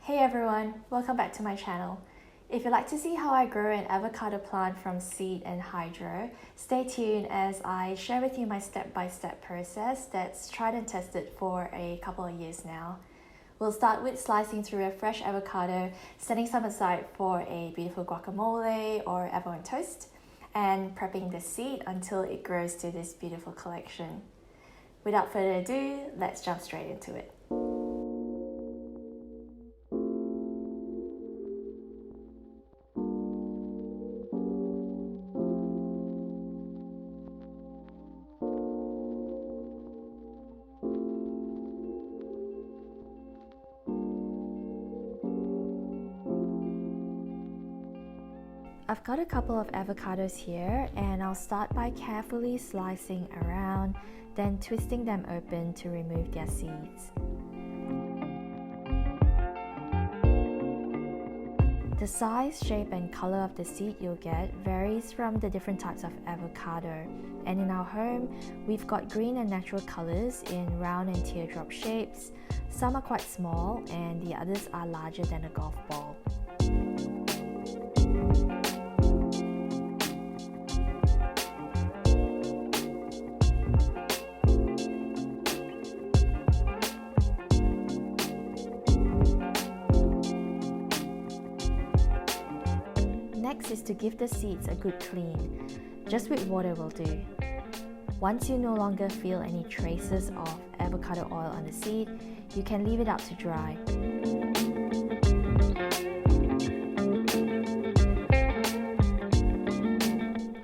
Hey everyone, welcome back to my channel. If you'd like to see how I grow an avocado plant from seed and hydro, stay tuned as I share with you my step-by-step process that's tried and tested for a couple of years now. We'll start with slicing through a fresh avocado, setting some aside for a beautiful guacamole or avocado on toast, and prepping the seed until it grows to this beautiful collection. Without further ado, let's jump straight into it. I've got a couple of avocados here and I'll start by carefully slicing around, then twisting them open to remove their seeds. The size, shape and color of the seed you'll get varies from the different types of avocado, and in our home we've got green and natural colors in round and teardrop shapes. Some are quite small and the others are larger than a golf ball. Next is to give the seeds a good clean. Just with water will do. Once you no longer feel any traces of avocado oil on the seed, you can leave it out to dry.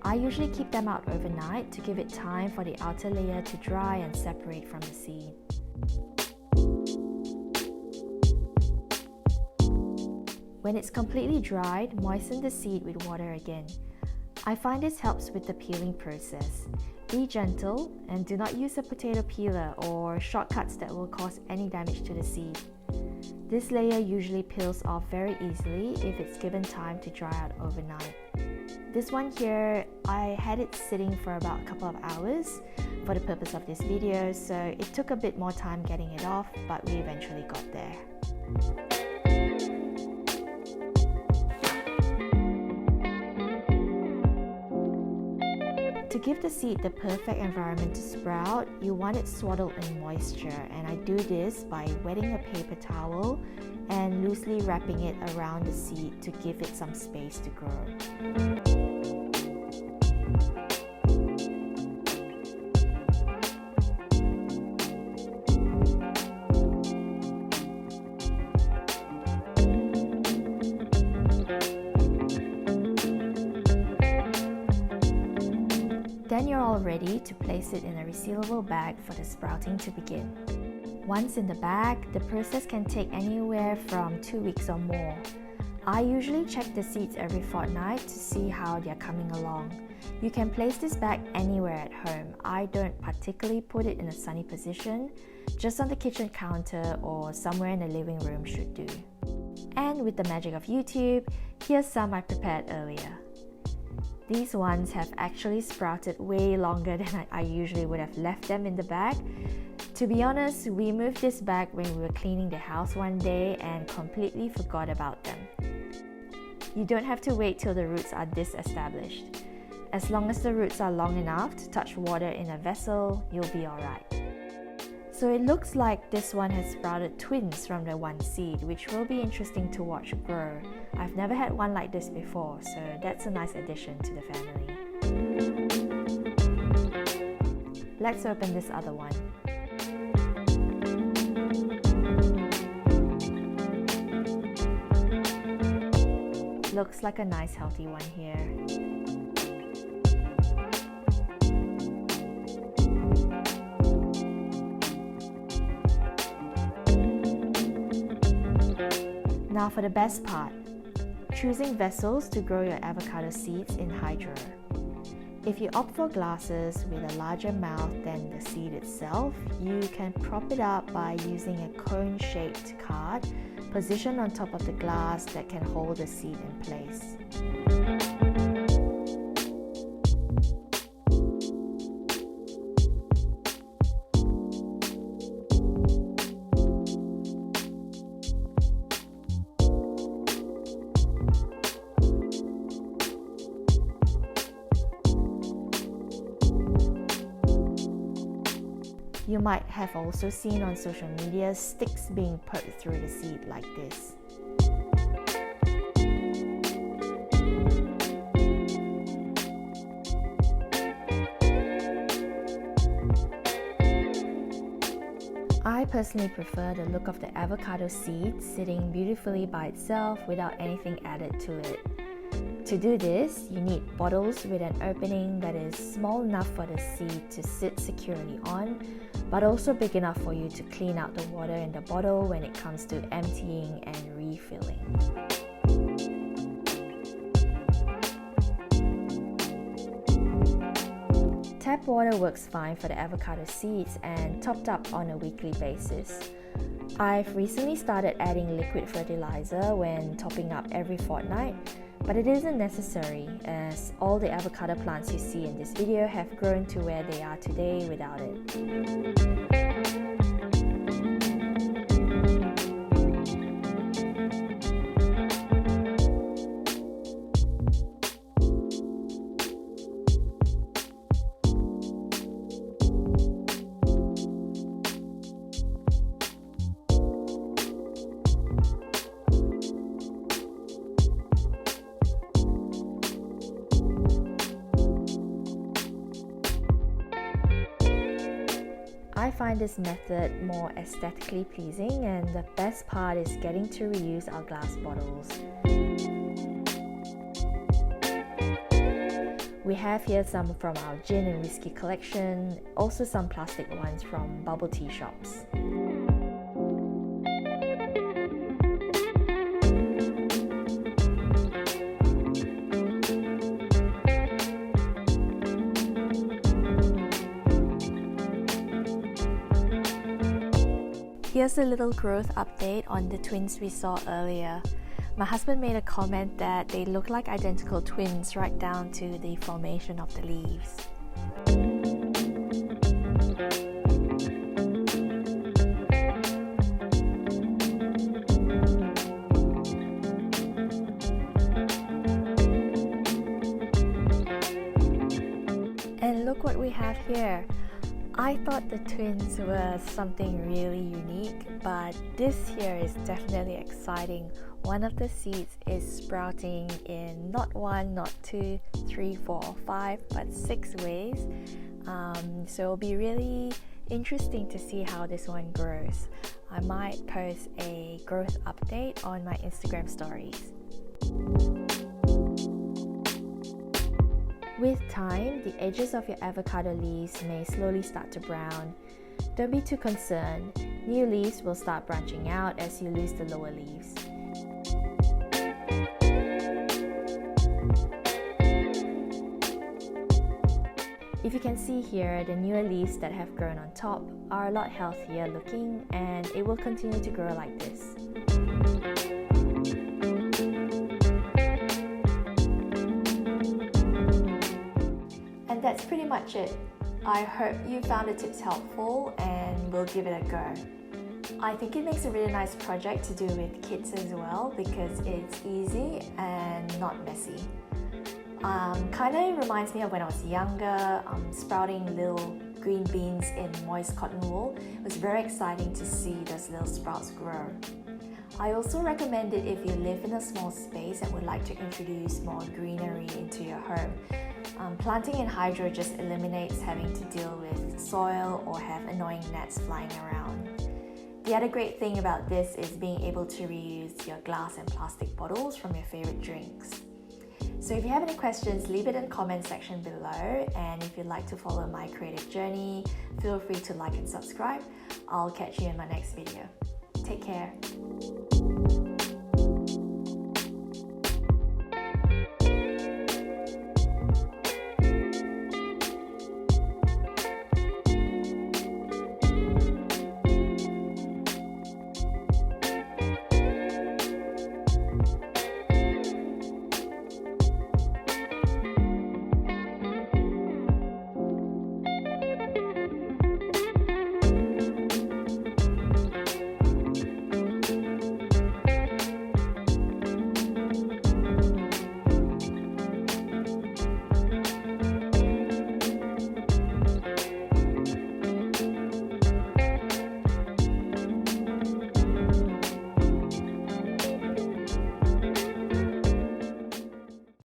I usually keep them out overnight to give it time for the outer layer to dry and separate from the seed. When it's completely dried, moisten the seed with water again. I find this helps with the peeling process. Be gentle and do not use a potato peeler or shortcuts that will cause any damage to the seed. This layer usually peels off very easily if it's given time to dry out overnight. This one here, I had it sitting for about a couple of hours for the purpose of this video, so it took a bit more time getting it off, but we eventually got there. To give the seed the perfect environment to sprout, you want it swaddled in moisture, and I do this by wetting a paper towel and loosely wrapping it around the seed to give it some space to grow. Then you're all ready to place it in a resealable bag for the sprouting to begin. Once in the bag, the process can take anywhere from 2 weeks or more. I usually check the seeds every fortnight to see how they're coming along. You can place this bag anywhere at home. I don't particularly put it in a sunny position, just on the kitchen counter or somewhere in the living room should do. And with the magic of YouTube, here's some I prepared earlier. These ones have actually sprouted way longer than I usually would have left them in the bag. To be honest, we moved this bag when we were cleaning the house one day and completely forgot about them. You don't have to wait till the roots are this established. As long as the roots are long enough to touch water in a vessel, you'll be alright. So it looks like this one has sprouted twins from the one seed, which will be interesting to watch grow. I've niver had one like this before, so that's a nice addition to the family. Let's open this other one. Looks like a nice healthy one here. Now for the best part, choosing vessels to grow your avocado seeds in hydro. If you opt for glasses with a larger mouth than the seed itself, you can prop it up by using a cone-shaped card positioned on top of the glass that can hold the seed in place. You might have also seen on social media sticks being poked through the seed like this. I personally prefer the look of the avocado seed sitting beautifully by itself without anything added to it. To do this, you need bottles with an opening that is small enough for the seed to sit securely on, but also big enough for you to clean out the water in the bottle when it comes to emptying and refilling. Tap water works fine for the avocado seeds and topped up on a weekly basis. I've recently started adding liquid fertilizer when topping up every fortnight, but it isn't necessary as all the avocado plants you see in this video have grown to where they are today without it. I find this method more aesthetically pleasing, and the best part is getting to reuse our glass bottles. We have here some from our gin and whiskey collection, also some plastic ones from bubble tea shops. Here's a little growth update on the twins we saw earlier. My husband made a comment that they look like identical twins right down to the formation of the leaves. And look what we have here. I thought the twins were something really unique, but this here is definitely exciting. One of the seeds is sprouting in not one, not two, 3, 4, or 5, but 6 ways. So it'll be really interesting to see how this one grows. I might post a growth update on my Instagram stories. With time, the edges of your avocado leaves may slowly start to brown. Don't be too concerned. New leaves will start branching out as you lose the lower leaves. If you can see here, the newer leaves that have grown on top are a lot healthier looking, and it will continue to grow like this. And that's pretty much it. I hope you found the tips helpful and will give it a go. I think it makes a really nice project to do with kids as well because it's easy and not messy. Kind of reminds me of when I was younger, sprouting little green beans in moist cotton wool. It was very exciting to see those little sprouts grow. I also recommend it if you live in a small space and would like to introduce more greenery into your home. Planting in hydro just eliminates having to deal with soil or have annoying gnats flying around. The other great thing about this is being able to reuse your glass and plastic bottles from your favorite drinks. So if you have any questions, leave it in the comment section below, and if you'd like to follow my creative journey, feel free to like and subscribe. I'll catch you in my next video. Take care.